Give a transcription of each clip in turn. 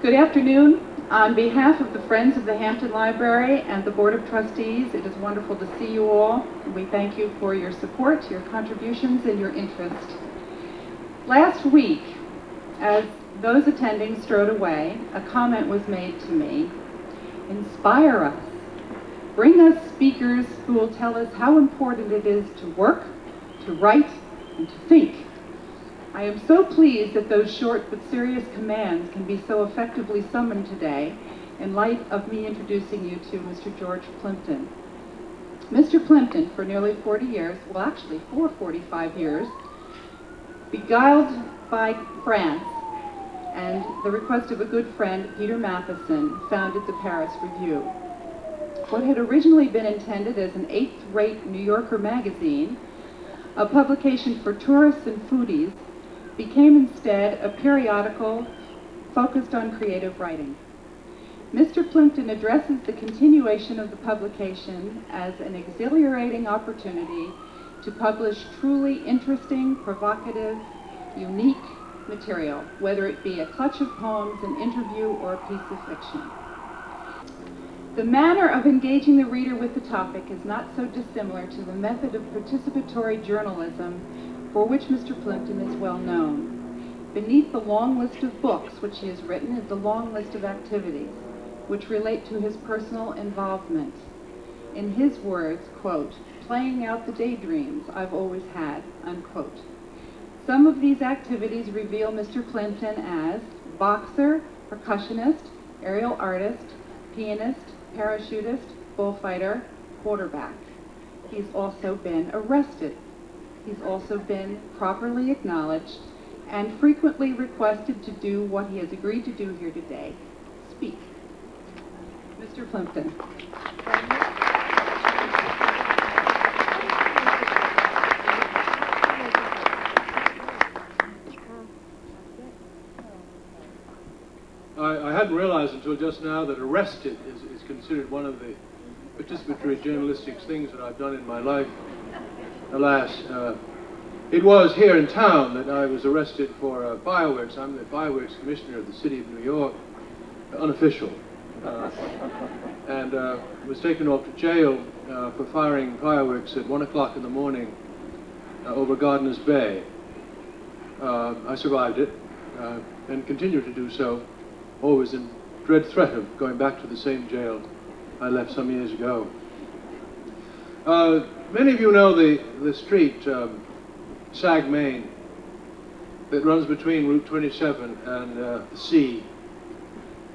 Good afternoon. On behalf of the Friends of the Hampton Library and the Board of Trustees, it is wonderful to see you all. We thank you for your support, your contributions, and your interest. Last week, as those attending strode away, a comment was made to me. Inspire us. Bring us speakers who will tell us how important it is to work, to write, and to think. I am so pleased that those short but serious commands can be so effectively summoned today in light of me introducing you to Mr. George Plimpton. Mr. Plimpton, for nearly 40 years, well actually for 45 years, beguiled by France and the request of a good friend, Peter Matheson, founded the Paris Review. What had originally been intended as an eighth-rate New Yorker magazine, a publication for tourists and foodies, became instead a periodical focused on creative writing. Mr. Plimpton addresses the continuation of the publication as an exhilarating opportunity to publish truly interesting, provocative, unique material, whether it be a clutch of poems, an interview, or a piece of fiction. The manner of engaging the reader with the topic is not so dissimilar to the method of participatory journalism for which Mr. Plimpton is well known. Beneath the long list of books which he has written is a long list of activities which relate to his personal involvement. In his words, quote, playing out the daydreams I've always had, unquote. Some of these activities reveal Mr. Plimpton as boxer, percussionist, aerial artist, pianist, parachutist, bullfighter, quarterback. He's also been arrested. He's also been properly acknowledged and frequently requested to do what he has agreed to do here today, speak. Mr. Plimpton. I hadn't realized until just now that arrested is considered one of the participatory journalistic things that I've done in my life. Alas, it was here in town that I was arrested for fireworks. I'm the fireworks commissioner of the city of New York, unofficial, and was taken off to jail for firing fireworks at 1 o'clock in the morning over Gardiner's Bay. I survived it and continued to do so, always in dread threat of going back to the same jail I left some years ago. Many of you know the street, Sag Main, that runs between Route 27 and the sea.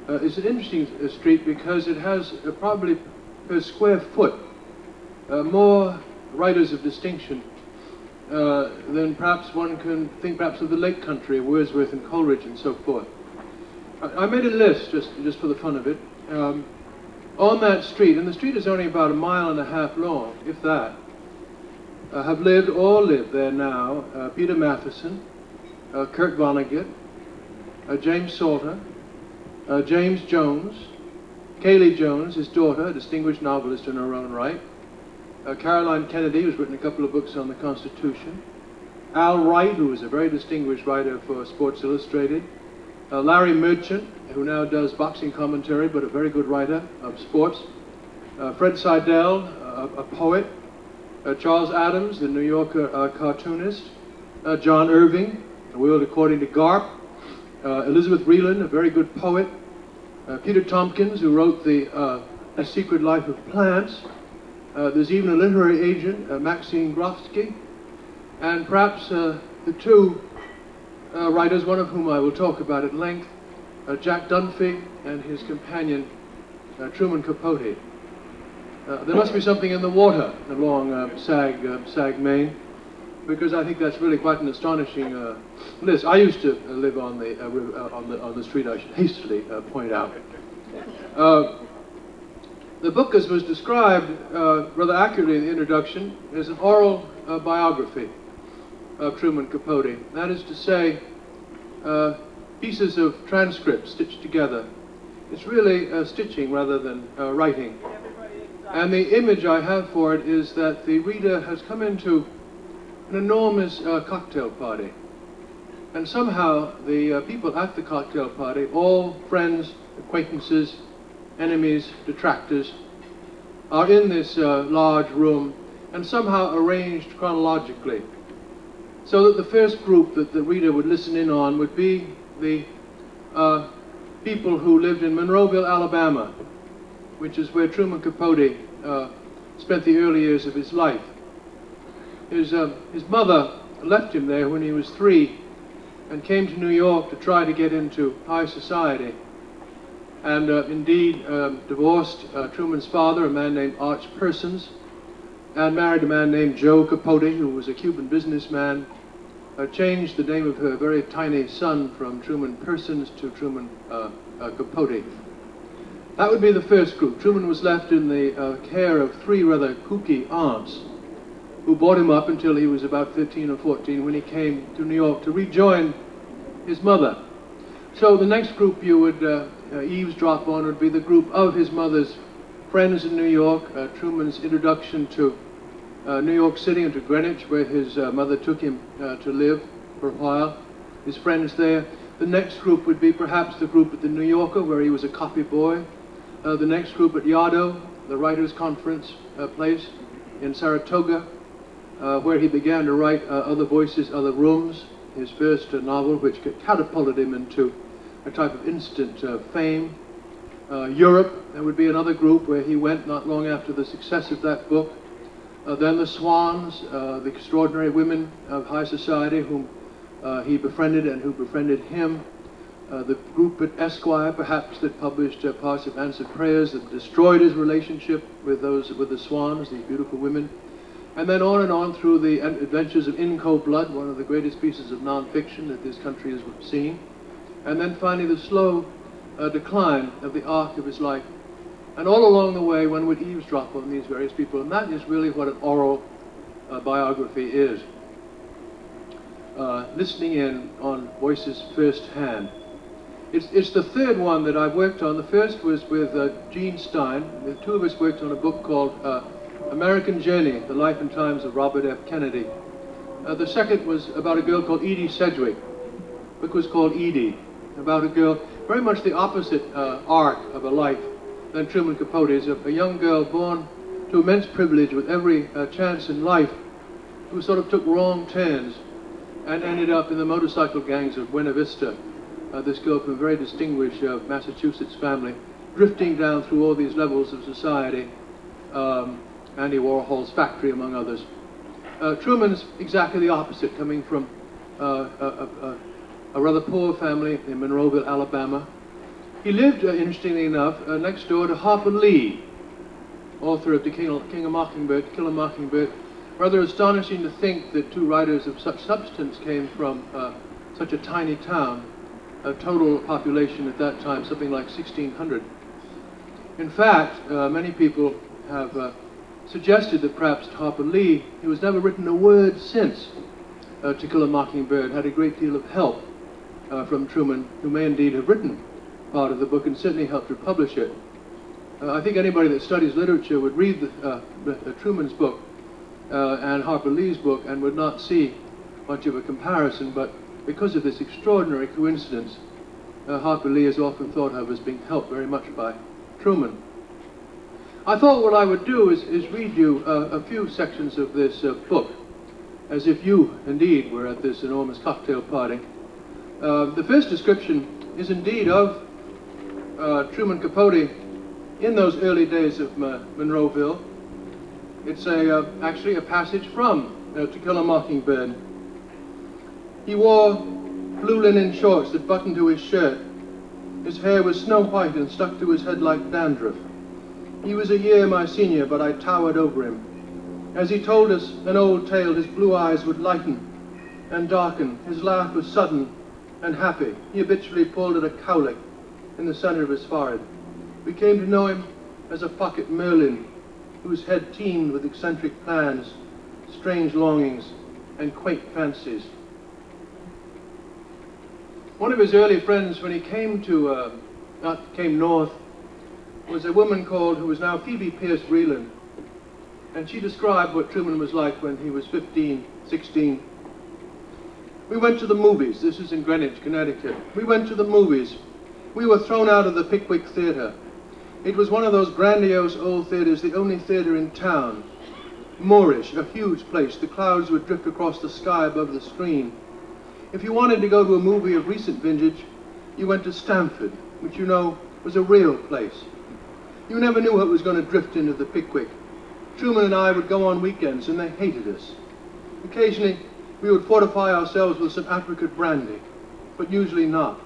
It's an interesting street because it has probably per square foot more writers of distinction than perhaps one can think perhaps of the Lake Country, Wordsworth and Coleridge and so forth. I made a list just for the fun of it on that street, and the street is only about 1.5 miles long, if that. Have lived or live there now Peter Matheson, Kurt Vonnegut, James Salter, James Jones, Kaylee Jones, his daughter, a distinguished novelist in her own right, Caroline Kennedy, who's written a couple of books on the Constitution, Al Wright, who is a very distinguished writer for Sports Illustrated, Larry Merchant, who now does boxing commentary, but a very good writer of sports, Fred Seidel, a poet, Charles Adams, the New Yorker cartoonist, John Irving, The World According to Garp, Elizabeth Reland, a very good poet, Peter Tompkins, who wrote The Secret Life of Plants. There's even a literary agent, Maxine Grofsky, and perhaps the two writers, one of whom I will talk about at length, Jack Dunphy and his companion, Truman Capote. There must be something in the water along Sag Main, because I think that's really quite an astonishing list. I used to live on the street, I should hastily point out. The book, as was described rather accurately in the introduction, is an oral biography of Truman Capote. That is to say, pieces of transcripts stitched together. It's really stitching rather than writing. And the image I have for it is that the reader has come into an enormous cocktail party. And somehow the people at the cocktail party, all friends, acquaintances, enemies, detractors, are in this large room and somehow arranged chronologically, so that the first group that the reader would listen in on would be the people who lived in Monroeville, Alabama, which is where Truman Capote spent the early years of his life. His mother left him there when he was 3 and came to New York to try to get into high society, and indeed divorced Truman's father, a man named Arch Persons, and married a man named Joe Capote, who was a Cuban businessman, changed the name of her very tiny son from Truman Persons to Truman Capote. That would be the first group. Truman was left in the care of 3 rather kooky aunts who brought him up until he was about 13 or 14 when he came to New York to rejoin his mother. So the next group you would eavesdrop on would be the group of his mother's friends in New York, Truman's introduction to New York City and to Greenwich, where his mother took him to live for a while, his friends there. The next group would be perhaps the group at the New Yorker, where he was a copy boy. The next group at Yaddo, the Writers' Conference place in Saratoga, where he began to write Other Voices, Other Rooms, his first novel, which catapulted him into a type of instant fame. Europe, there would be another group where he went not long after the success of that book. Then the Swans, the extraordinary women of high society whom he befriended and who befriended him. The group at Esquire, perhaps, that published parts of Answered Prayers that destroyed his relationship with the Swans, these beautiful women. And then on through the adventures of In Cold Blood, one of the greatest pieces of non-fiction that this country has seen. And then finally the slow decline of the arc of his life. And all along the way one would eavesdrop on these various people, and that is really what an oral biography is. Listening in on voices firsthand. It's the third one that I've worked on. The first was with Gene Stein. The 2 of us worked on a book called American Journey, The Life and Times of Robert F. Kennedy. The second was about a girl called Edie Sedgwick. The book was called Edie, about a girl, very much the opposite arc of a life than Truman Capote's, a young girl born to immense privilege with every chance in life, who sort of took wrong turns and ended up in the motorcycle gangs of Buena Vista. This girl from a very distinguished Massachusetts family, drifting down through all these levels of society, Andy Warhol's factory among others. Truman's exactly the opposite, coming from a rather poor family in Monroeville, Alabama. He lived, interestingly enough, next door to Harper Lee, author of To Kill a Mockingbird. Rather astonishing to think that 2 writers of such substance came from such a tiny town, a total population at that time something like 1,600. In fact, many people have suggested that perhaps Harper Lee, who has never written a word since To Kill a Mockingbird, had a great deal of help from Truman, who may indeed have written part of the book and certainly helped to publish it. I think anybody that studies literature would read Truman's book and Harper Lee's book and would not see much of a comparison, but because of this extraordinary coincidence, Harper Lee is often thought of as being helped very much by Truman. I thought what I would do is read you a few sections of this book, as if you indeed were at this enormous cocktail party. The first description is indeed of Truman Capote in those early days of Monroeville. It's actually a passage from To Kill a Mockingbird. He wore blue linen shorts that buttoned to his shirt. His hair was snow white and stuck to his head like dandruff. He was a year my senior, but I towered over him. As he told us an old tale, his blue eyes would lighten and darken. His laugh was sudden and happy. He habitually pulled at a cowlick in the center of his forehead. We came to know him as a pocket Merlin, whose head teemed with eccentric plans, strange longings, and quaint fancies. One of his early friends, when he came north, was a woman who was now Phoebe Pierce Breland, and she described what Truman was like when he was 15, 16. We went to the movies. This is in Greenwich, Connecticut. We went to the movies. We were thrown out of the Pickwick Theatre. It was one of those grandiose old theatres, the only theatre in town. Moorish, a huge place. The clouds would drift across the sky above the screen. If you wanted to go to a movie of recent vintage, you went to Stamford, which you know was a real place. You never knew what was going to drift into the Pickwick. Truman and I would go on weekends, and they hated us. Occasionally, we would fortify ourselves with some apricot brandy, but usually not.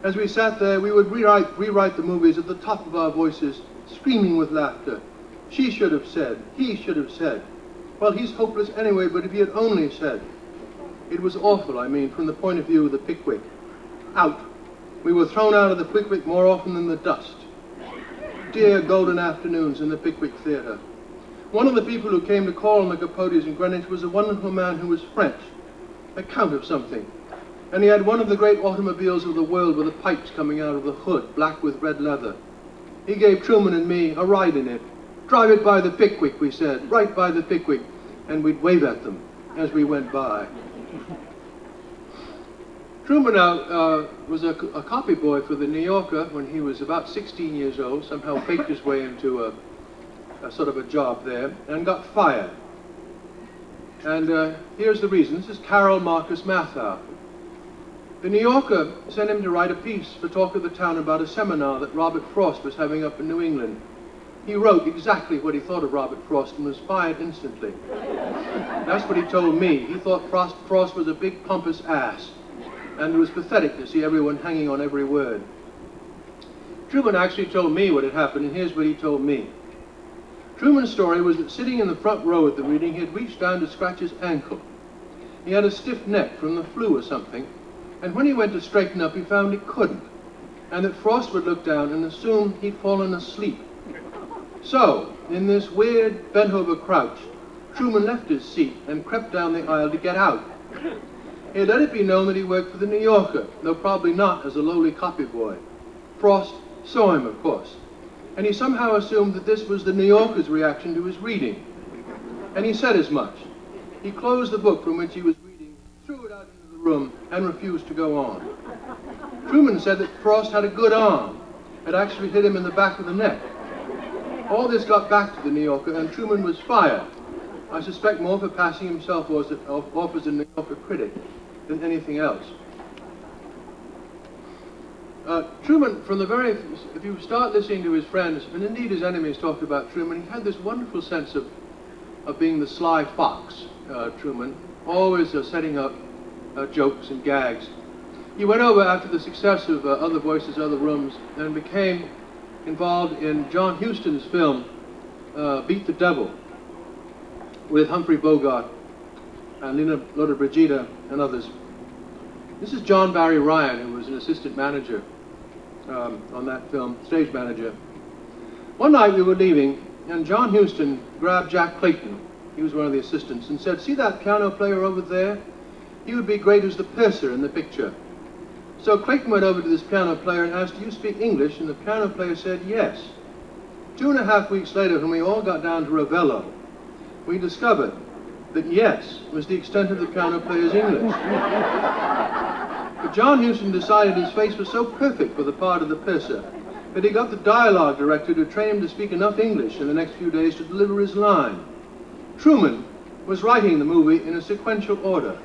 As we sat there, we would rewrite the movies at the top of our voices, screaming with laughter. She should have said, he should have said. Well, he's hopeless anyway, but if he had only said. It was awful, I mean, from the point of view of the Pickwick. Out. We were thrown out of the Pickwick more often than the dust. Dear golden afternoons in the Pickwick Theatre. One of the people who came to call on the Capotes in Greenwich was a wonderful man who was French, a count of something. And he had one of the great automobiles of the world with the pipes coming out of the hood, black with red leather. He gave Truman and me a ride in it. Drive it by the Pickwick, we said, right by the Pickwick. And we'd wave at them as we went by. Truman was a copy boy for the New Yorker when he was about 16 years old, somehow faked his way into a sort of a job there, and got fired. And here's the reason. This is Carol Marcus Mathau. The New Yorker sent him to write a piece for Talk of the Town about a seminar that Robert Frost was having up in New England. He wrote exactly what he thought of Robert Frost and was fired instantly. That's what he told me. He thought Frost was a big pompous ass, and it was pathetic to see everyone hanging on every word. Truman actually told me what had happened, and here's what he told me. Truman's story was that sitting in the front row at the reading, he had reached down to scratch his ankle. He had a stiff neck from the flu or something, and when he went to straighten up, he found he couldn't, and that Frost would look down and assume he'd fallen asleep. So, in this weird, bent-over crouch, Truman left his seat and crept down the aisle to get out. He had let it be known that he worked for the New Yorker, though probably not as a lowly copy boy. Frost saw him, of course, and he somehow assumed that this was the New Yorker's reaction to his reading. And he said as much. He closed the book from which he was reading, threw it out into the room, and refused to go on. Truman said that Frost had a good arm. It actually hit him in the back of the neck. All this got back to the New Yorker, and Truman was fired. I suspect more for passing himself off as a New Yorker critic than anything else. Truman, from the very, if you start listening to his friends, and indeed his enemies talked about Truman, he had this wonderful sense of being the sly fox, Truman, always setting up jokes and gags. He went over after the success of Other Voices, Other Rooms, and became involved in John Huston's film, Beat the Devil, with Humphrey Bogart and Lina Lollobrigida and others. This is John Barry Ryan, who was an assistant manager on that film, stage manager. One night we were leaving, and John Huston grabbed Jack Clayton, he was one of the assistants, and said, "See that piano player over there? He would be great as the purser in the picture." So Clayton went over to this piano player and asked, "Do you speak English?" And the piano player said, "Yes." 2.5 weeks later, when we all got down to Ravello, we discovered that yes was the extent of the piano player's English. But John Huston decided his face was so perfect for the part of the purser that he got the dialogue director to train him to speak enough English in the next few days to deliver his line. Truman was writing the movie in a sequential order.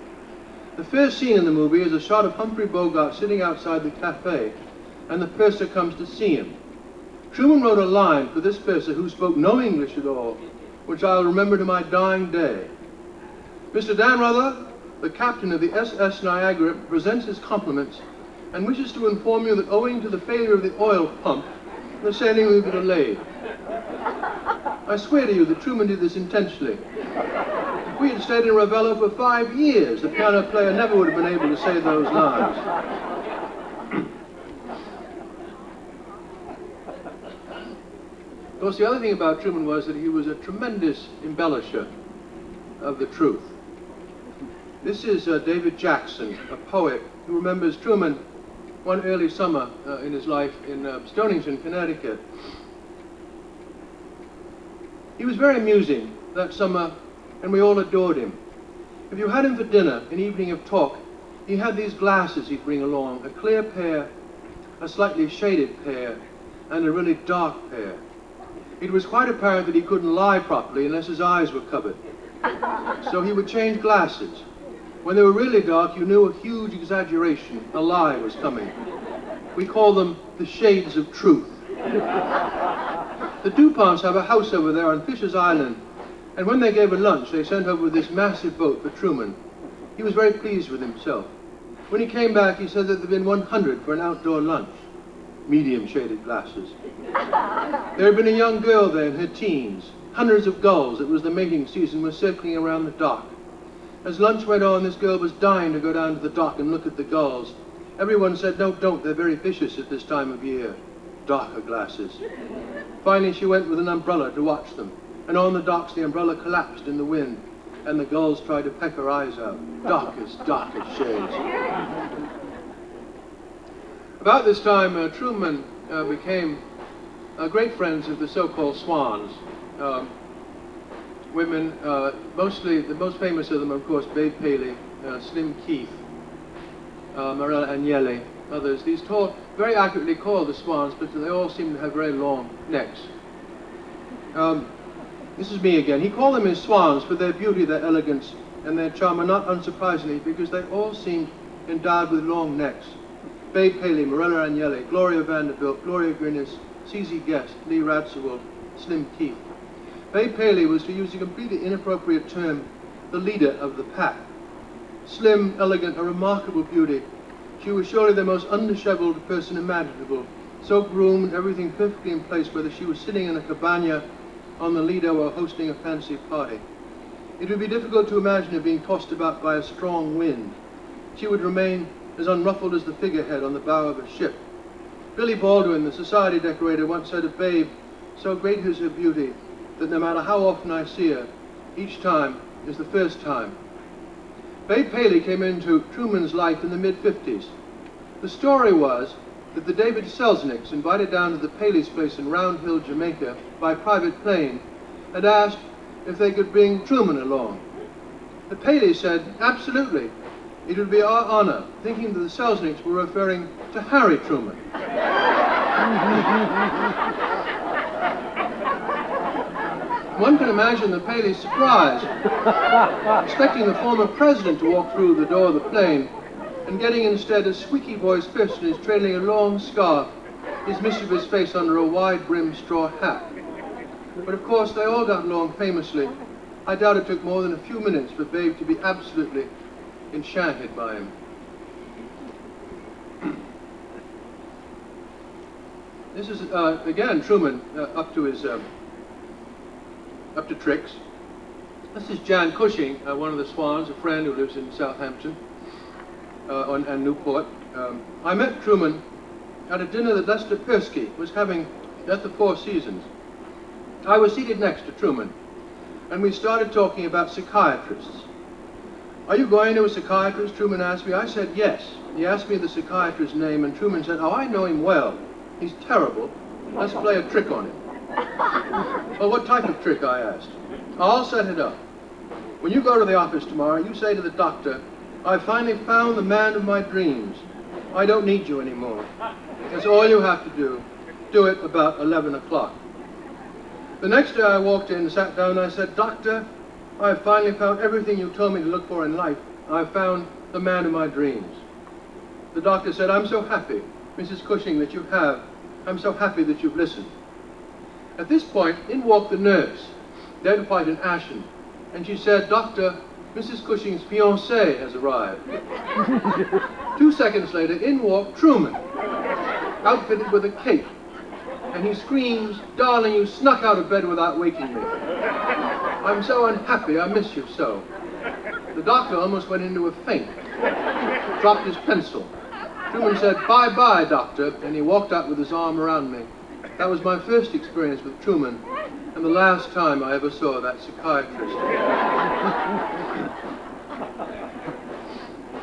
The first scene in the movie is a shot of Humphrey Bogart sitting outside the cafe, and the purser comes to see him. Truman wrote a line for this purser who spoke no English at all, which I'll remember to my dying day. "Mr. Dan Ruther, the captain of the SS Niagara, presents his compliments and wishes to inform you that owing to the failure of the oil pump, the sailing will be delayed." I swear to you that Truman did this intentionally. If we had stayed in Ravello for 5 years, the piano player never would have been able to say those lines. Of course, the other thing about Truman was that he was a tremendous embellisher of the truth. This is David Jackson, a poet who remembers Truman one early summer in his life in Stonington, Connecticut. He was very amusing that summer, and we all adored him. If you had him for dinner, an evening of talk, he had these glasses he'd bring along, a clear pair, a slightly shaded pair, and a really dark pair. It was quite apparent that he couldn't lie properly unless his eyes were covered. So he would change glasses. When they were really dark, you knew a huge exaggeration, a lie was coming. We call them the shades of truth. The DuPonts have a house over there on Fisher's Island, and when they gave a lunch, they sent over this massive boat for Truman. He was very pleased with himself. When he came back, he said that there had been 100 for an outdoor lunch. Medium shaded glasses. There had been a young girl there in her teens. Hundreds of gulls, it was the mating season, were circling around the dock. As lunch went on, this girl was dying to go down to the dock and look at the gulls. Everyone said, no, don't, they're very vicious at this time of year. Darker glasses. Finally, she went with an umbrella to watch them. And on the docks, the umbrella collapsed in the wind, and the gulls tried to peck her eyes out. Darkest, darkest shades. About this time, Truman became great friends of the so-called swans. Women, mostly, the most famous of them, of course, Babe Paley, Slim Keith, Marella Agnelli, others. These tall, very accurately called the swans, but they all seem to have very long necks. This is me again. He called them his swans for their beauty, their elegance, and their charm, and not unsurprisingly, because they all seemed endowed with long necks. Babe Paley, Marella Agnelli, Gloria Vanderbilt, Gloria Grinnis, CZ Guest, Lee Radziwill, Slim Keith. Babe Paley was, to use a completely inappropriate term, the leader of the pack. Slim, elegant, a remarkable beauty. She was surely the most undisheveled person imaginable, so groomed, everything perfectly in place, whether she was sitting in a cabana on the Lido or hosting a fancy party. It would be difficult to imagine her being tossed about by a strong wind. She would remain as unruffled as the figurehead on the bow of a ship. Billy Baldwin, the society decorator, once said of Babe, so great is her beauty that no matter how often I see her, each time is the first time. Babe Paley came into Truman's life in the mid-50s. The story was that the David Selznicks, invited down to the Paley's place in Round Hill, Jamaica, by private plane, had asked if they could bring Truman along. The Paleys said, absolutely, it would be our honor, thinking that the Selznicks were referring to Harry Truman. One can imagine the Paley's surprise, expecting the former president to walk through the door of the plane, and getting instead a squeaky-voiced person who's trailing a long scarf, his mischievous face under a wide-brimmed straw hat. But of course, they all got along famously. I doubt it took more than a few minutes for Babe to be absolutely enchanted by him. This is, again, Truman up to tricks. This is Jan Cushing, one of the swans, a friend who lives in Southampton and Newport. I met Truman at a dinner that Lester Persky was having at the Four Seasons. I was seated next to Truman, and we started talking about psychiatrists. Are you going to a psychiatrist? Truman asked me. I said yes. He asked me the psychiatrist's name, and Truman said, oh, I know him well. He's terrible. Let's play a trick on him. Well, what type of trick, I asked. I'll set it up. When you go to the office tomorrow, you say to the doctor, I finally found the man of my dreams. I don't need you anymore. That's all you have to do. Do it about 11 o'clock. The next day I walked in, sat down, and I said, Doctor, I finally found everything you told me to look for in life. I found the man of my dreams. The doctor said, I'm so happy, Mrs. Cushing, that you have. I'm so happy that you've listened. At this point, in walked the nurse, dead white and ashen, and she said, Doctor, Mrs. Cushing's fiancé has arrived. 2 seconds later, in walked Truman, outfitted with a cape, and he screams, darling, you snuck out of bed without waking me. I'm so unhappy, I miss you so. The doctor almost went into a faint, dropped his pencil. Truman said, bye-bye, doctor, and he walked out with his arm around me. That was my first experience with Truman, and the last time I ever saw that psychiatrist.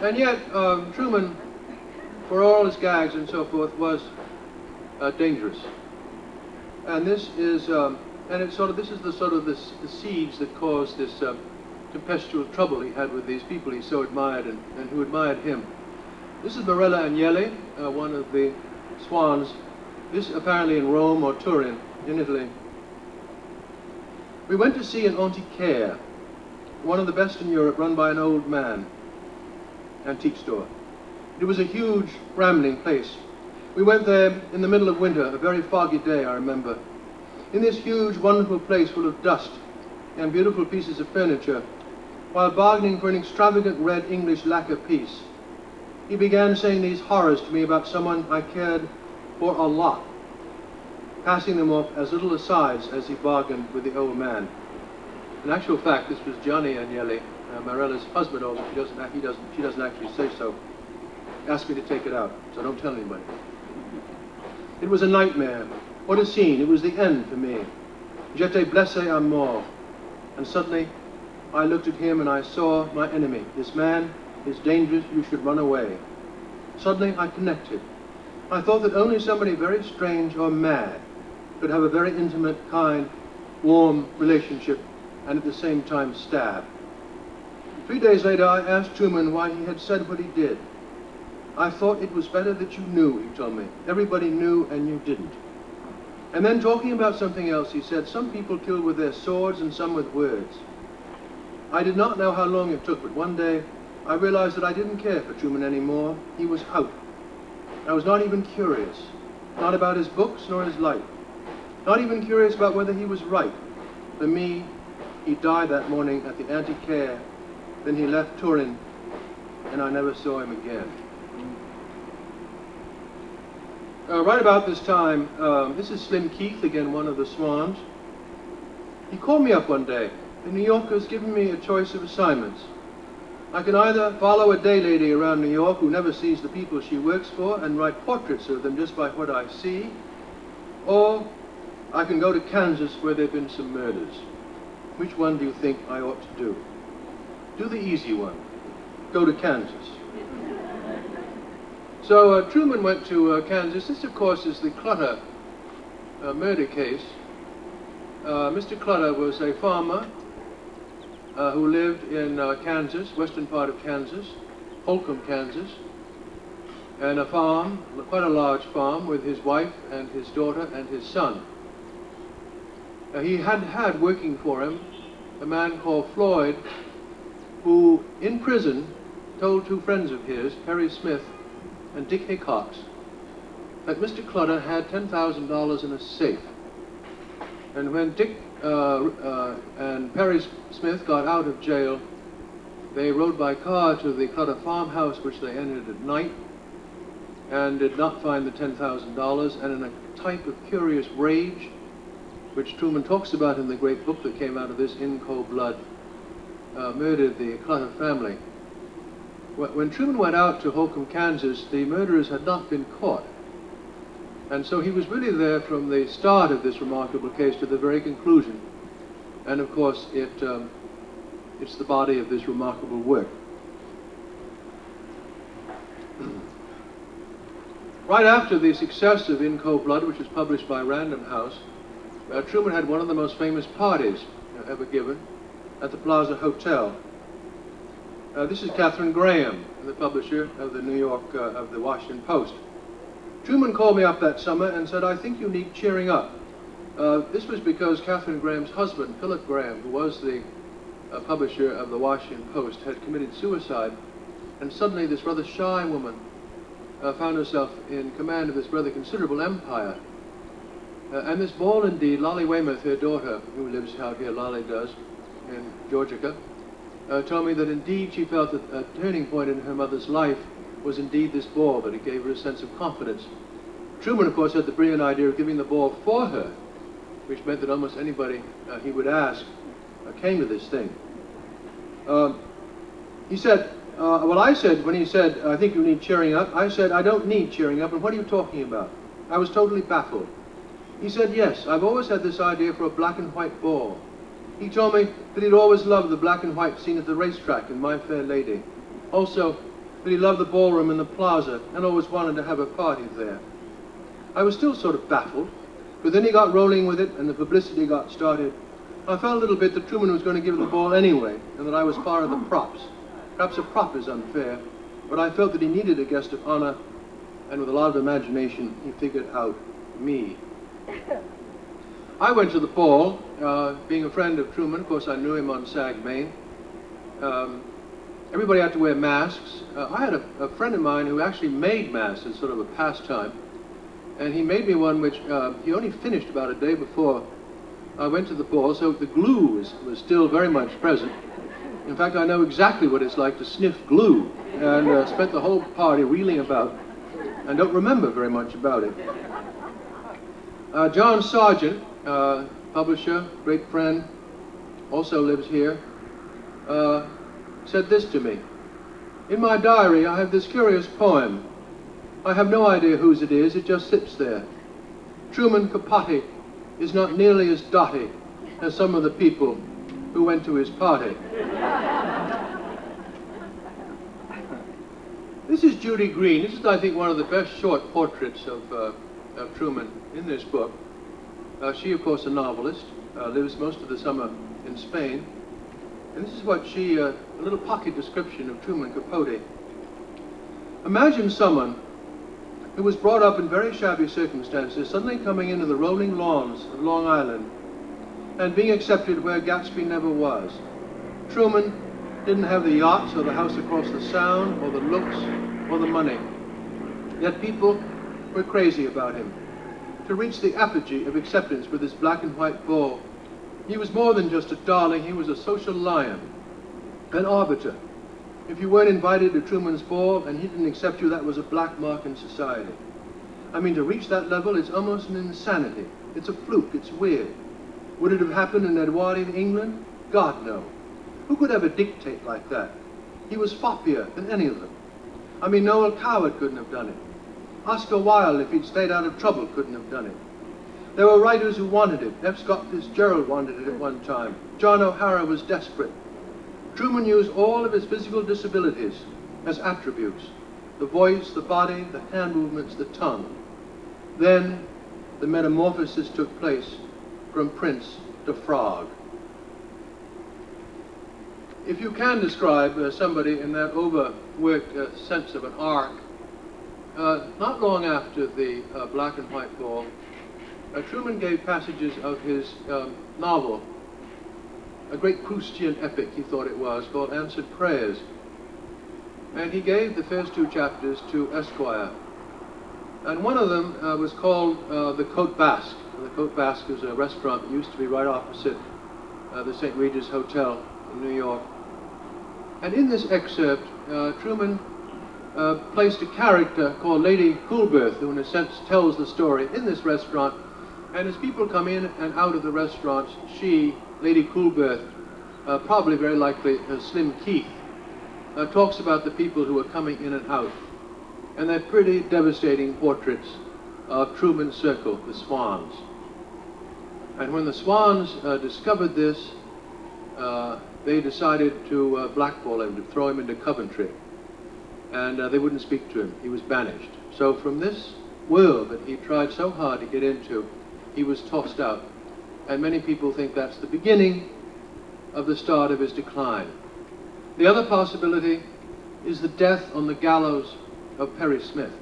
And yet, Truman, for all his gags and so forth, was dangerous. And this is, this is the seeds that caused this tempestual trouble he had with these people he so admired and who admired him. This is Marella Agnelli, one of the swans. This apparently in Rome or Turin, in Italy. We went to see an antiquaire, one of the best in Europe, run by an old man, antique store. It was a huge, rambling place. We went there in the middle of winter, a very foggy day, I remember. In this huge, wonderful place full of dust and beautiful pieces of furniture, while bargaining for an extravagant red English lacquer piece, he began saying these horrors to me about someone I cared for a lot, passing them off as little asides as he bargained with the old man. In actual fact, this was Gianni Agnelli, Marella's husband, although she doesn't actually say so. Asked me to take it out, so don't tell anybody. It was a nightmare. What a scene. It was the end for me. J'étais blessé à mort. And suddenly, I looked at him and I saw my enemy. This man is dangerous. You should run away. Suddenly, I connected. I thought that only somebody very strange or mad could have a very intimate, kind, warm relationship and at the same time stab. 3 days later, I asked Truman why he had said what he did. I thought it was better that you knew, he told me. Everybody knew and you didn't. And then talking about something else, he said, some people kill with their swords and some with words. I did not know how long it took, but one day I realized that I didn't care for Truman anymore. He was out. I was not even curious, not about his books nor his life, not even curious about whether he was right. For me, he died that morning at the antiquaire, then he left Turin, and I never saw him again. Right about this time, this is Slim Keith, again one of the swans. He called me up one day. The New Yorker's given me a choice of assignments. I can either follow a day lady around New York who never sees the people she works for and write portraits of them just by what I see, or I can go to Kansas where there have been some murders. Which one do you think I ought to do? Do the easy one. Go to Kansas. So Truman went to Kansas. This, of course, is the Clutter murder case. Mr. Clutter was a farmer who lived in Kansas, western part of Kansas, Holcomb, Kansas, and a farm, quite a large farm, with his wife and his daughter and his son. He had working for him a man called Floyd, who in prison told two friends of his, Perry Smith and Dick Hickox, that Mr. Clutter had $10,000 in a safe. And when Dick and Perry Smith got out of jail, they rode by car to the Clutter farmhouse, which they entered at night, and did not find the $10,000, and in a type of curious rage, which Truman talks about in the great book that came out of this, In Cold Blood, murdered the Clutter family. When Truman went out to Holcomb, Kansas, the murderers had not been caught. And so he was really there from the start of this remarkable case to the very conclusion. And of course, it's the body of this remarkable work. Right after the success of In Cold Blood, which was published by Random House, Truman had one of the most famous parties ever given at the Plaza Hotel. This is Katharine Graham, the publisher of the New York, of the Washington Post. Truman called me up that summer and said, I think you need cheering up. This was because Katharine Graham's husband, Philip Graham, who was the publisher of the Washington Post, had committed suicide, and suddenly this rather shy woman found herself in command of this rather considerable empire. And this ball indeed, Lolly Weymouth, her daughter, who lives out here, Lolly does, in Georgia, told me that indeed she felt that a turning point in her mother's life was indeed this ball, that it gave her a sense of confidence. Truman, of course, had the brilliant idea of giving the ball for her, which meant that almost anybody he would ask came to this thing. He said, well, I said, when he said, I think you need cheering up, I said, I don't need cheering up, and what are you talking about? I was totally baffled. He said, yes, I've always had this idea for a black and white ball. He told me that he'd always loved the black and white scene at the racetrack in My Fair Lady. Also, that he loved the ballroom in the plaza and always wanted to have a party there. I was still sort of baffled, but then he got rolling with it and the publicity got started. I felt a little bit that Truman was going to give the ball anyway, and that I was part of the props. Perhaps a prop is unfair, but I felt that he needed a guest of honor, and with a lot of imagination, he figured out me. I went to the ball, being a friend of Truman. Of course, I knew him on Sag, Maine. Everybody had to wear masks. I had a friend of mine who actually made masks as sort of a pastime, and he made me one which he only finished about a day before I went to the ball, so the glue was still very much present. In fact, I know exactly what it's like to sniff glue, and spent the whole party reeling about, and don't remember very much about it. John Sargent, publisher, great friend, also lives here, said this to me. In my diary, I have this curious poem. I have no idea whose it is, it just sits there. Truman Capote is not nearly as dotty as some of the people who went to his party. This is Judy Green. This is, I think, one of the best short portraits of Truman in this book. She, of course, a novelist, lives most of the summer in Spain. And this is what she, a little pocket description of Truman Capote. Imagine someone who was brought up in very shabby circumstances suddenly coming into the rolling lawns of Long Island and being accepted where Gatsby never was. Truman didn't have the yachts or the house across the Sound or the looks or the money. Yet people were crazy about him. To reach the apogee of acceptance with his black and white ball, he was more than just a darling, he was a social lion, an arbiter. If you weren't invited to Truman's ball and he didn't accept you, that was a black mark in society. I mean, to reach that level, it's almost an insanity. It's a fluke, it's weird. Would it have happened in Edwardian England? God, no. Who could ever dictate like that? He was foppier than any of them. I mean, Noel Coward couldn't have done it. Oscar Wilde, if he'd stayed out of trouble, couldn't have done it. There were writers who wanted it. F. Scott Fitzgerald wanted it at one time. John O'Hara was desperate. Truman used all of his physical disabilities as attributes. The voice, the body, the hand movements, the tongue. Then the metamorphosis took place from prince to frog. If you can describe somebody in that overworked sense of an arc, not long after the black and white ball, Truman gave passages of his novel, a great Proustian epic he thought it was, called Answered Prayers. And he gave the first two chapters to Esquire. And one of them was called the Côte Basque. And the Côte Basque is a restaurant that used to be right opposite the St. Regis Hotel in New York. And in this excerpt, Truman placed a character called Lady Coolberth, who in a sense tells the story in this restaurant. And as people come in and out of the restaurants, she, Lady Coolberth, probably very likely Slim Keith, talks about the people who are coming in and out. And they're pretty devastating portraits of Truman's circle, the Swans. And when the Swans discovered this, they decided to blackball him, to throw him into Coventry. And they wouldn't speak to him. He was banished. So from this world that he tried so hard to get into, he was tossed out. And many people think that's the beginning of the start of his decline. The other possibility is the death on the gallows of Perry Smith,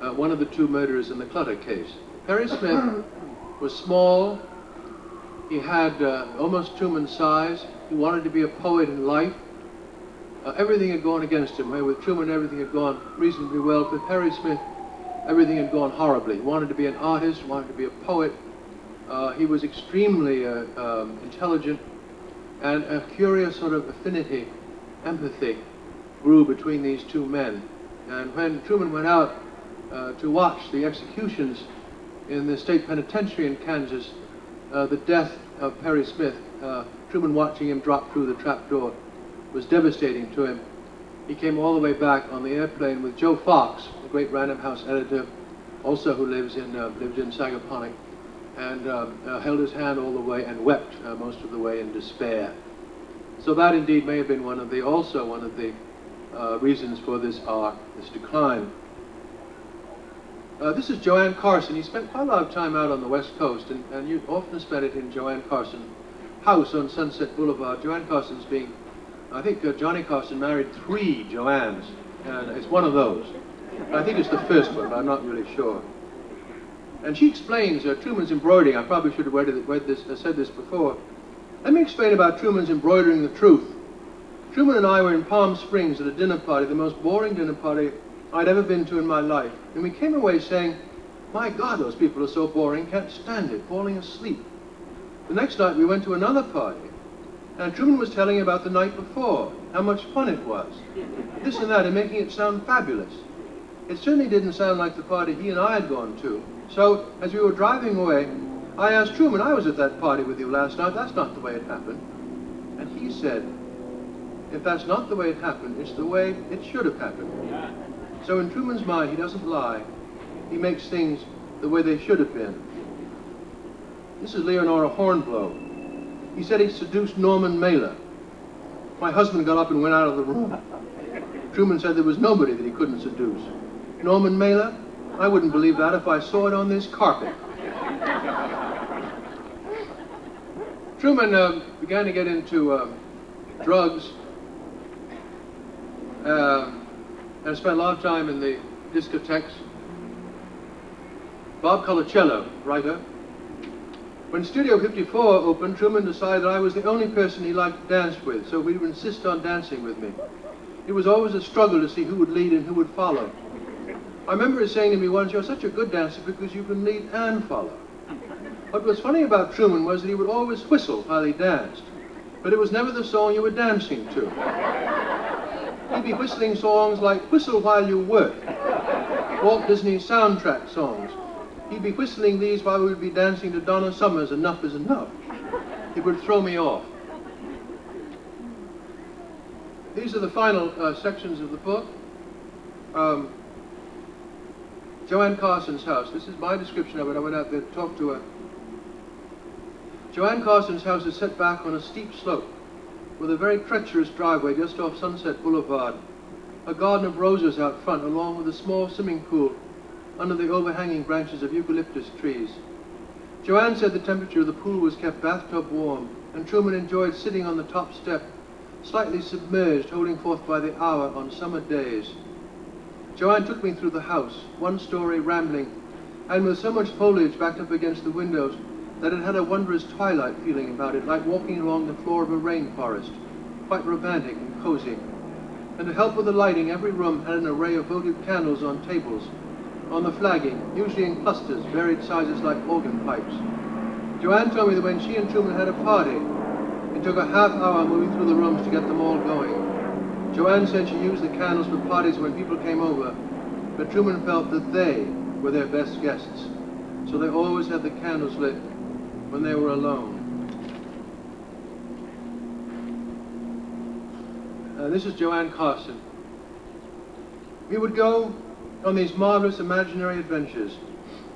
one of the two murderers in the Clutter case. Perry Smith was small. He had almost Truman's size. He wanted to be a poet in life. Everything had gone against him. With Truman, everything had gone reasonably well. For Perry Smith, everything had gone horribly. He wanted to be an artist, wanted to be a poet. He was extremely intelligent, and a curious sort of affinity, empathy, grew between these two men. And when Truman went out to watch the executions in the state penitentiary in Kansas, the death of Perry Smith, Truman watching him drop through the trapdoor, was devastating to him. He came all the way back on the airplane with Joe Fox, the great Random House editor, also who lived in Sagaponack, and held his hand all the way and wept most of the way in despair. So that indeed may have been one of the reasons for this arc, this decline. This is Joanne Carson. He spent quite a lot of time out on the West Coast, and you often spent it in Joanne Carson house on Sunset Boulevard. Joanne Carson's being, I think Johnny Carson married 3 Joannes, and it's one of those. I think it's the first one, but I'm not really sure. And she explains Truman's embroidering. I probably should have said this before. Let me explain about Truman's embroidering the truth. Truman and I were in Palm Springs at a dinner party, the most boring dinner party I'd ever been to in my life. And we came away saying, my God, those people are so boring, can't stand it, falling asleep. The next night we went to another party, and Truman was telling about the night before, how much fun it was. This and that, and making it sound fabulous. It certainly didn't sound like the party he and I had gone to. So, as we were driving away, I asked Truman, I was at that party with you last night, that's not the way it happened. And he said, if that's not the way it happened, it's the way it should have happened. So in Truman's mind, he doesn't lie. He makes things the way they should have been. This is Leonora Hornblow. He said he seduced Norman Mailer. My husband got up and went out of the room. Truman said there was nobody that he couldn't seduce. Norman Mailer? I wouldn't believe that if I saw it on this carpet. Truman began to get into drugs and spent a lot of time in the discotheques. Bob Colacello, writer. When Studio 54 opened, Truman decided I was the only person he liked to dance with, so he would insist on dancing with me. It was always a struggle to see who would lead and who would follow. I remember him saying to me once, you're such a good dancer because you can lead and follow. What was funny about Truman was that he would always whistle while he danced, but it was never the song you were dancing to. He'd be whistling songs like Whistle While You Work, Walt Disney soundtrack songs. He'd be whistling these while we would be dancing to Donna Summer's Enough Is Enough. It would throw me off. These are the final sections of the book. Joanne Carson's house. This is my description of it. I went out there to talk to her. Joanne Carson's house is set back on a steep slope with a very treacherous driveway just off Sunset Boulevard. A garden of roses out front, along with a small swimming pool under the overhanging branches of eucalyptus trees. Joanne said the temperature of the pool was kept bathtub warm, and Truman enjoyed sitting on the top step, slightly submerged, holding forth by the hour on summer days. Joanne took me through the house, one story, rambling, and with so much foliage backed up against the windows that it had a wondrous twilight feeling about it, like walking along the floor of a rainforest, quite romantic and cozy. And to help with the lighting, every room had an array of votive candles on tables, on the flagging, usually in clusters, varied sizes like organ pipes. Joanne told me that when she and Truman had a party, it took a half hour moving through the rooms to get them all going. Joanne said she used the candles for parties when people came over, but Truman felt that they were their best guests, so they always had the candles lit when they were alone. This is Joanne Carson. We would go on these marvelous imaginary adventures.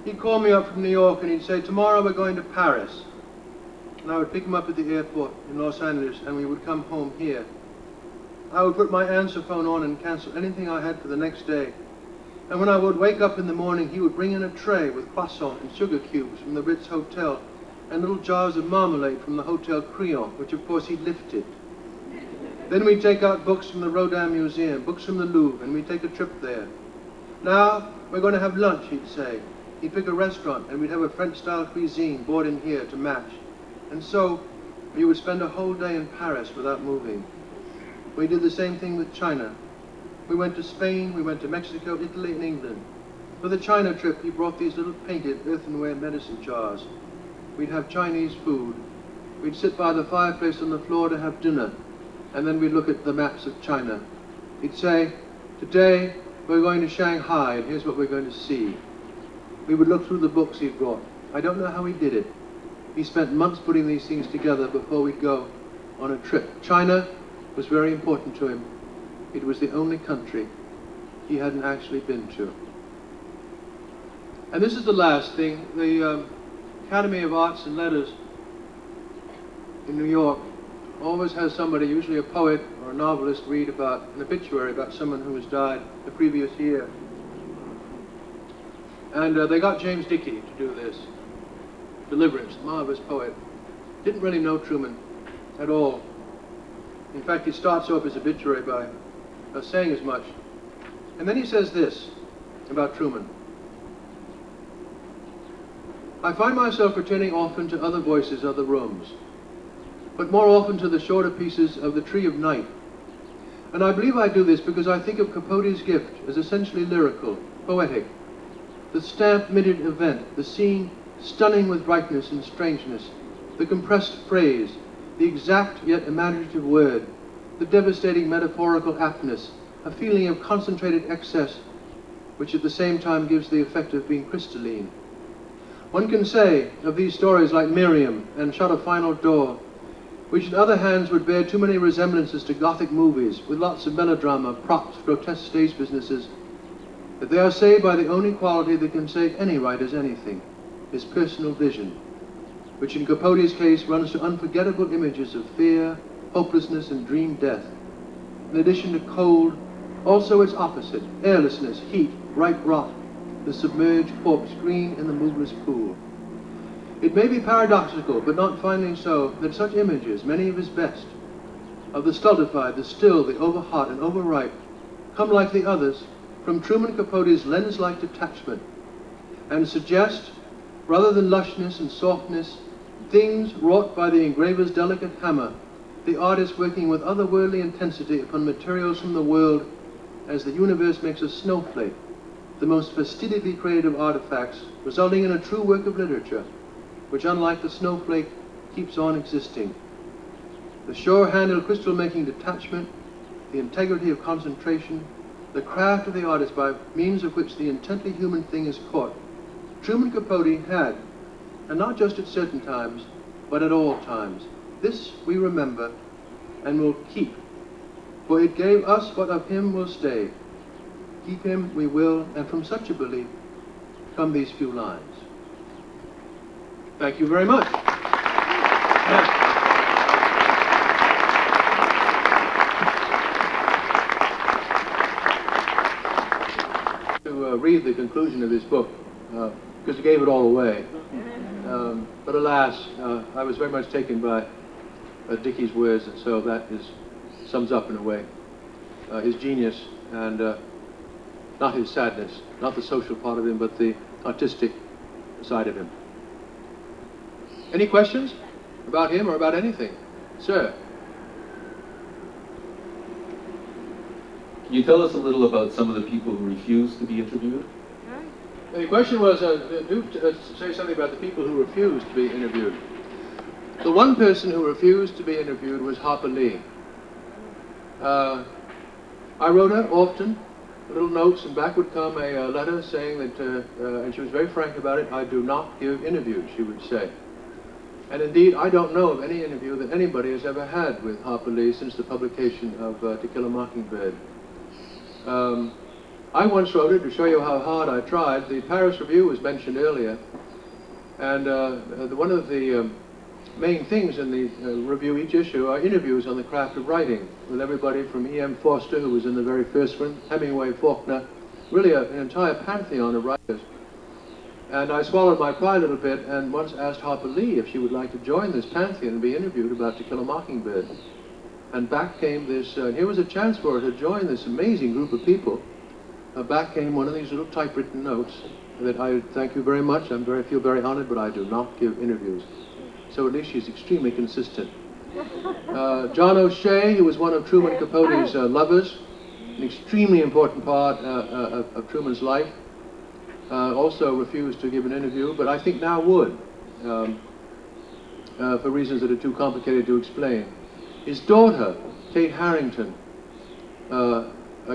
He'd call me up from New York and he'd say, tomorrow we're going to Paris. And I would pick him up at the airport in Los Angeles and we would come home here. I would put my answer phone on and cancel anything I had for the next day. And when I would wake up in the morning, he would bring in a tray with croissant and sugar cubes from the Ritz Hotel and little jars of marmalade from the Hotel Crillon, which of course he'd lifted. Then we'd take out books from the Rodin Museum, books from the Louvre, and we'd take a trip there. Now, we're going to have lunch, he'd say. He'd pick a restaurant, and we'd have a French-style cuisine brought in here to match. And so, we would spend a whole day in Paris without moving. We did the same thing with China. We went to Spain, we went to Mexico, Italy, and England. For the China trip, he brought these little painted earthenware medicine jars. We'd have Chinese food. We'd sit by the fireplace on the floor to have dinner, and then we'd look at the maps of China. He'd say, today we're going to Shanghai, and here's what we're going to see. We would look through the books he'd brought. I don't know how he did it. He spent months putting these things together before we'd go on a trip. China was very important to him. It was the only country he hadn't actually been to. And this is the last thing. The Academy of Arts and Letters in New York always has somebody, usually a poet or a novelist, read about an obituary about someone who has died the previous year. And they got James Dickey to do this. Deliverance, marvelous poet. didn't really know Truman at all. In fact, he starts off his obituary by saying as much. And then he says this about Truman. I find myself returning often to other voices, other rooms, but more often to the shorter pieces of the Tree of Night. And I believe I do this because I think of Capote's gift as essentially lyrical, poetic, the stamp-minted event, the scene stunning with brightness and strangeness, the compressed phrase, the exact yet imaginative word, the devastating metaphorical aptness, a feeling of concentrated excess, which at the same time gives the effect of being crystalline. One can say of these stories like Miriam and Shut a Final Door, which in other hands would bear too many resemblances to Gothic movies, with lots of melodrama, props, grotesque stage businesses, that they are saved by the only quality that can save any writer's anything, his personal vision, which in Capote's case runs to unforgettable images of fear, hopelessness, and dream death. In addition to cold, also its opposite, airlessness, heat, ripe rot, the submerged corpse green in the moveless pool. It may be paradoxical, but not finally so, that such images, many of his best, of the stultified, the still, the overhot and overripe, come like the others from Truman Capote's lens-like detachment, and suggest, rather than lushness and softness, things wrought by the engraver's delicate hammer, the artist working with otherworldly intensity upon materials from the world, as the universe makes a snowflake, the most fastidiously creative artifacts, resulting in a true work of literature, which, unlike the snowflake, keeps on existing. The sure-handled crystal-making detachment, the integrity of concentration, the craft of the artist by means of which the intently human thing is caught, Truman Capote had, and not just at certain times, but at all times. This we remember and will keep, for it gave us what of him will stay. Keep him we will, and from such a belief come these few lines. Thank you very much. To read the conclusion of this book, because he gave it all away. But alas, I was very much taken by Dickey's words, and so that sums up in a way his genius and not his sadness, not the social part of him, but the artistic side of him. Any questions about him or about anything? Sir? Can you tell us a little about some of the people who refused to be interviewed? The question was, say something about the people who refused to be interviewed. The one person who refused to be interviewed was Harper Lee. I wrote her often little notes, and back would come a letter saying that, and she was very frank about it, I do not give interviews, she would say. And indeed, I don't know of any interview that anybody has ever had with Harper Lee since the publication of To Kill a Mockingbird. I once wrote it to show you how hard I tried. The Paris Review was mentioned earlier, and one of the main things in the review each issue are interviews on the craft of writing with everybody from E.M. Forster, who was in the very first one, Hemingway, Faulkner, really an entire pantheon of writers. And I swallowed my pride a little bit and once asked Harper Lee if she would like to join this pantheon and be interviewed about To Kill a Mockingbird. And back came this, here was a chance for her to join this amazing group of people. Back came one of these little typewritten notes that I thank you very much, I feel very honored, but I do not give interviews. So at least she's extremely consistent. John O'Shea, who was one of Truman Capote's lovers, an extremely important part of Truman's life, also refused to give an interview, but I think now would, for reasons that are too complicated to explain. His daughter, Kate Harrington,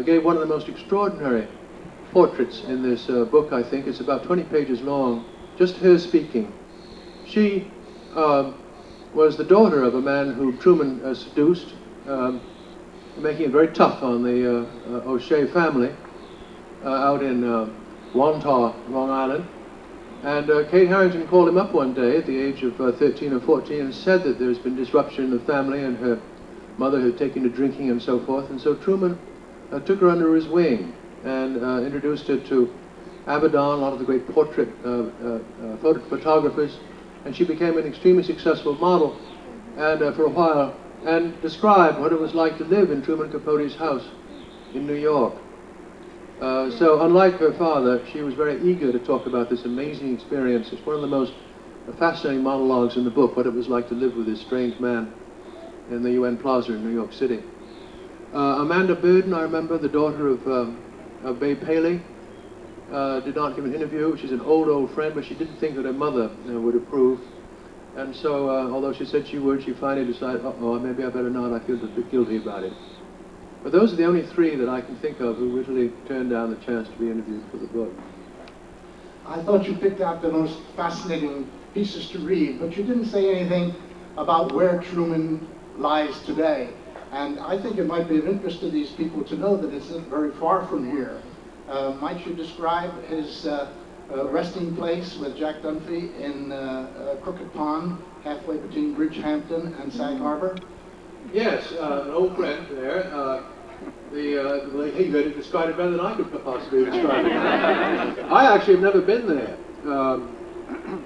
gave one of the most extraordinary portraits in this book, I think. It's about 20 pages long, just her speaking. She was the daughter of a man who Truman seduced, making it very tough on the O'Shea family out in Wantagh, Long Island. And Kate Harrington called him up one day at the age of 13 or 14 and said that there's been disruption in the family and her mother had taken to drinking and so forth. And so Truman took her under his wing and introduced her to Avedon, a lot of the great portrait photographers, and she became an extremely successful model, and for a while, and described what it was like to live in Truman Capote's house in New York. So unlike her father, she was very eager to talk about this amazing experience. It's one of the most fascinating monologues in the book, what it was like to live with this strange man in the UN Plaza in New York City. Amanda Burden, I remember, the daughter of Babe Paley, did not give an interview. She's an old friend, but she didn't think that her mother would approve. And so, although she said she would, she finally decided, maybe I better not, I feel a bit guilty about it. But those are the only three that I can think of who really turned down the chance to be interviewed for the book. I thought you picked out the most fascinating pieces to read, but you didn't say anything about where Truman lies today. And I think it might be of interest to these people to know that it's not very far from here. Might you describe his resting place with Jack Dunphy in Crooked Pond, halfway between Hampton and Sag Harbor? Yes, an old friend there. He could have described it better than I could possibly describe it. I actually have never been there,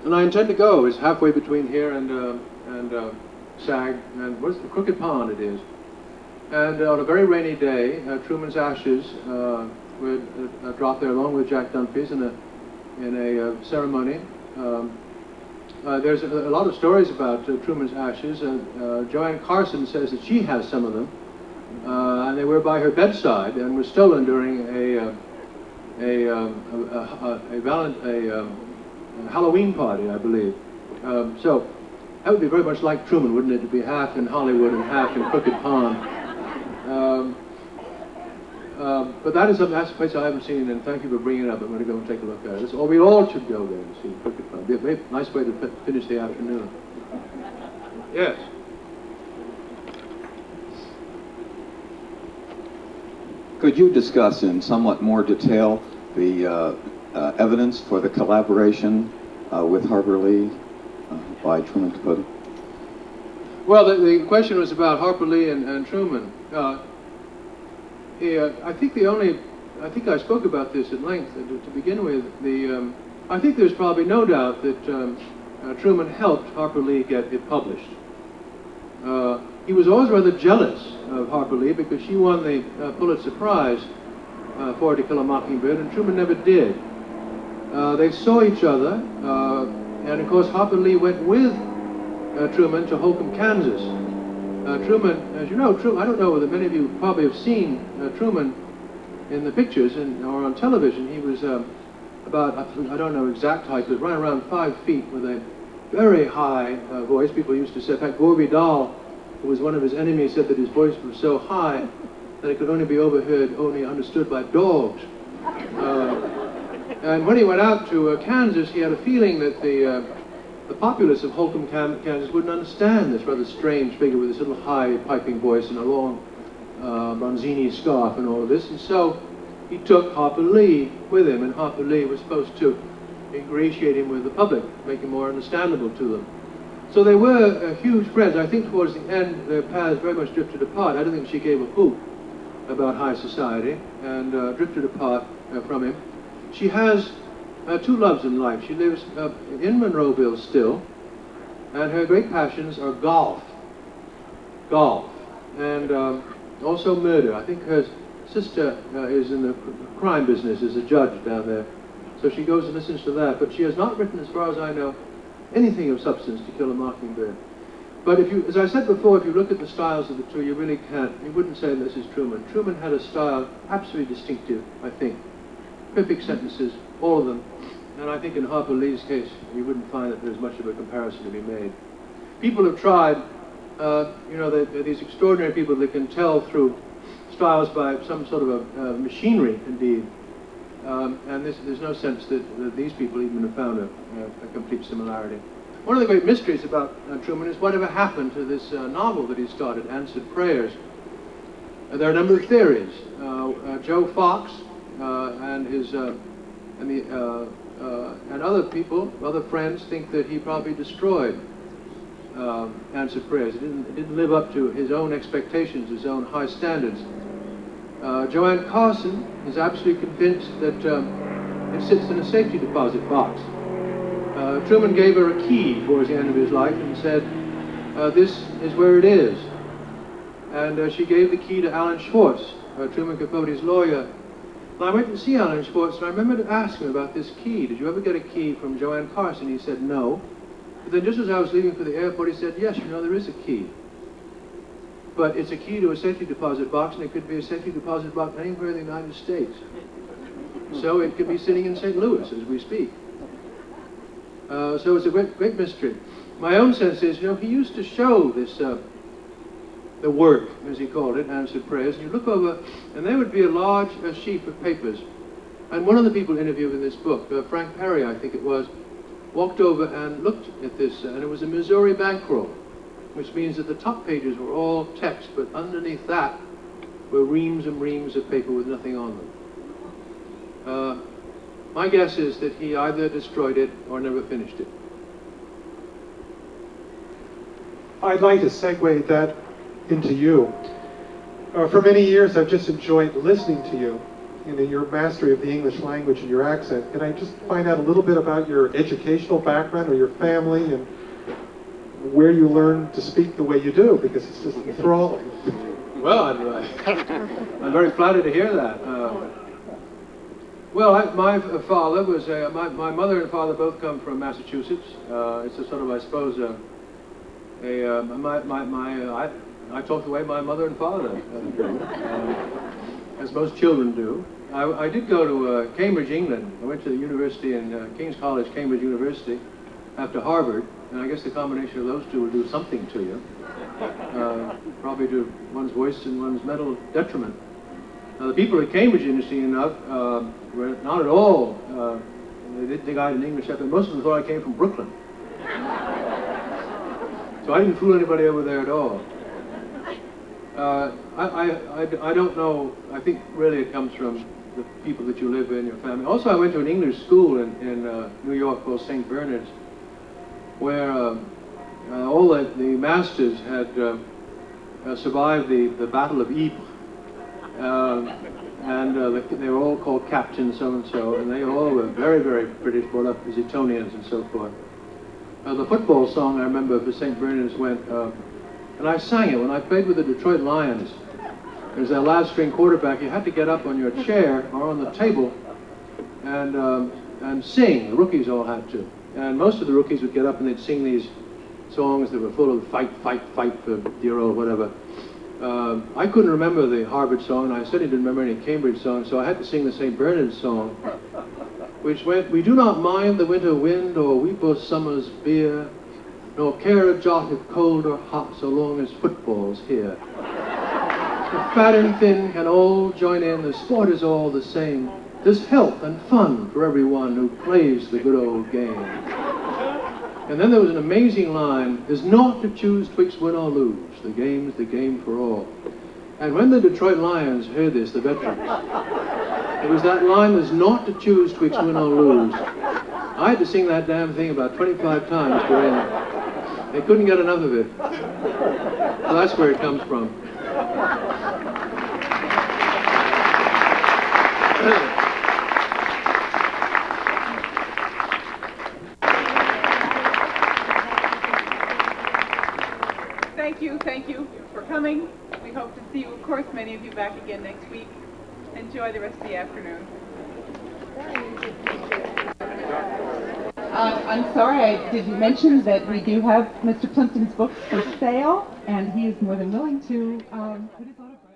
and I intend to go. It's halfway between here and Sag, and what's the Crooked Pond it is. And on a very rainy day, Truman's ashes were dropped there along with Jack Dunphy's in a ceremony. There's a lot of stories about Truman's ashes, and Joanne Carson says that she has some of them, and they were by her bedside and were stolen during a Halloween party, I believe. So that would be very much like Truman, wouldn't it, to be half in Hollywood and half in Crooked Pond. But that's a place I haven't seen, and thank you for bringing it up. I'm going to go and take a look at it. We all should go there and see Crooked Pond. It'd be a nice way to finish the afternoon. Yes. Could you discuss in somewhat more detail the evidence for the collaboration with Harper Lee by Truman Capote? Well, the question was about Harper Lee and Truman. I think I spoke about this at length to begin with. I think there's probably no doubt that Truman helped Harper Lee get it published. He was always rather jealous of Harper Lee because she won the Pulitzer Prize for To Kill a Mockingbird, and Truman never did. They saw each other, and of course Harper Lee went with Truman to Holcomb, Kansas. Truman, as you know, I don't know whether many of you probably have seen Truman in the pictures or on television. He was about, I don't know exact height, but right around 5 feet with a very high voice. People used to say, in fact, Gore Vidal, who was one of his enemies, said that his voice was so high that it could only be only understood by dogs. And when he went out to Kansas, he had a feeling that the populace of Holcomb, Kansas wouldn't understand this rather strange figure with this little high piping voice and a long Bronzini scarf and all of this. And so he took Harper Lee with him, and Harper Lee was supposed to ingratiate him with the public, make him more understandable to them. So they were huge friends. I think towards the end their paths very much drifted apart. I don't think she gave a hoot about high society, and drifted apart from him. She has two loves in life. She lives in Monroeville still, and her great passions are golf, and also murder. I think her sister is in the crime business as a judge down there, so she goes and listens to that. But she has not written, as far as I know, anything of substance To Kill a Mockingbird. But if you, as I said before, if you look at the styles of the two, you really can't. You wouldn't say this is Truman. Truman had a style absolutely distinctive, I think. Perfect sentences, all of them. And I think in Harper Lee's case, you wouldn't find that there's much of a comparison to be made. People have tried, they're these extraordinary people that can tell through styles by some sort of a machinery, indeed. And there's no sense that these people even have found a complete similarity. One of the great mysteries about Truman is whatever happened to this novel that he started, Answered Prayers. There are a number of theories. Joe Fox and other people, other friends, think that he probably destroyed Answered Prayers. It didn't live up to his own expectations, his own high standards. Joanne Carson is absolutely convinced that it sits in a safety deposit box. Truman gave her a key towards the end of his life and said, this is where it is. And she gave the key to Alan Schwartz, Truman Capote's lawyer. And I went to see Alan Schwartz, and I remember to ask him about this key. Did you ever get a key from Joanne Carson? He said, no. But then just as I was leaving for the airport, he said, yes, you know, there is a key. But it's a key to a safety deposit box, and it could be a safety deposit box anywhere in the United States. So it could be sitting in St. Louis as we speak. So it's a great mystery. My own sense is, you know, he used to show this, the work, as he called it, answered prayers, and you look over, and there would be a large sheaf of papers. And one of the people interviewed in this book, Frank Perry, I think it was, walked over and looked at this, and it was a Missouri bankroll, which means that the top pages were all text, but underneath that were reams and reams of paper with nothing on them. My guess is that he either destroyed it or never finished it. I'd like to segue that into you. For many years, I've just enjoyed listening to you, your mastery of the English language and your accent. Can I just find out a little bit about your educational background or your family and where you learned to speak the way you do? Because it's just enthralling. Well, I'm very flattered to hear that. Well, my father was, my mother and father both come from Massachusetts. It's a sort of, I suppose, I talk the way my mother and father do, as most children do. I did go to Cambridge, England. I went to the university in King's College, Cambridge University, after Harvard, and I guess the combination of those two will do something to you, probably to one's voice and one's mental detriment. Now, the people at Cambridge, interesting enough, were not at all, they didn't think I had an English accent. Most of them thought I came from Brooklyn. So I didn't fool anybody over there at all. I don't know, I think really it comes from the people that you live in, your family. Also, I went to an English school in New York called St. Bernard's, where all the masters had survived the Battle of Ypres. They were all called Captain so-and-so, and they all were very, very British, brought up as Etonians and so forth. The football song I remember for St. Bernard's went, and I sang it when I played with the Detroit Lions. As their last string quarterback, you had to get up on your chair or on the table and sing. The rookies all had to. And most of the rookies would get up and they'd sing these songs that were full of fight, fight, fight for dear old whatever. I couldn't remember the Harvard song, and I certainly didn't remember any Cambridge songs, so I had to sing the St. Bernard's song, which went, we do not mind the winter wind or weep or summer's beer, nor care a jot if cold or hot, so long as football's here. The fat and thin can all join in, the sport is all the same. There's health and fun for everyone who plays the good old game. And then there was an amazing line, there's naught to choose twixt win or lose, the game's the game for all. And when the Detroit Lions heard this, the veterans, it was that line, there's naught to choose twixt win or lose. I had to sing that damn thing about 25 times to end. They couldn't get enough of it. So that's where it comes from. Thank you for coming. We hope to see you, of course, many of you back again next week. Enjoy the rest of the afternoon. I'm sorry I didn't mention that we do have Mr. Plimpton's books for sale, and he is more than willing to put his autograph.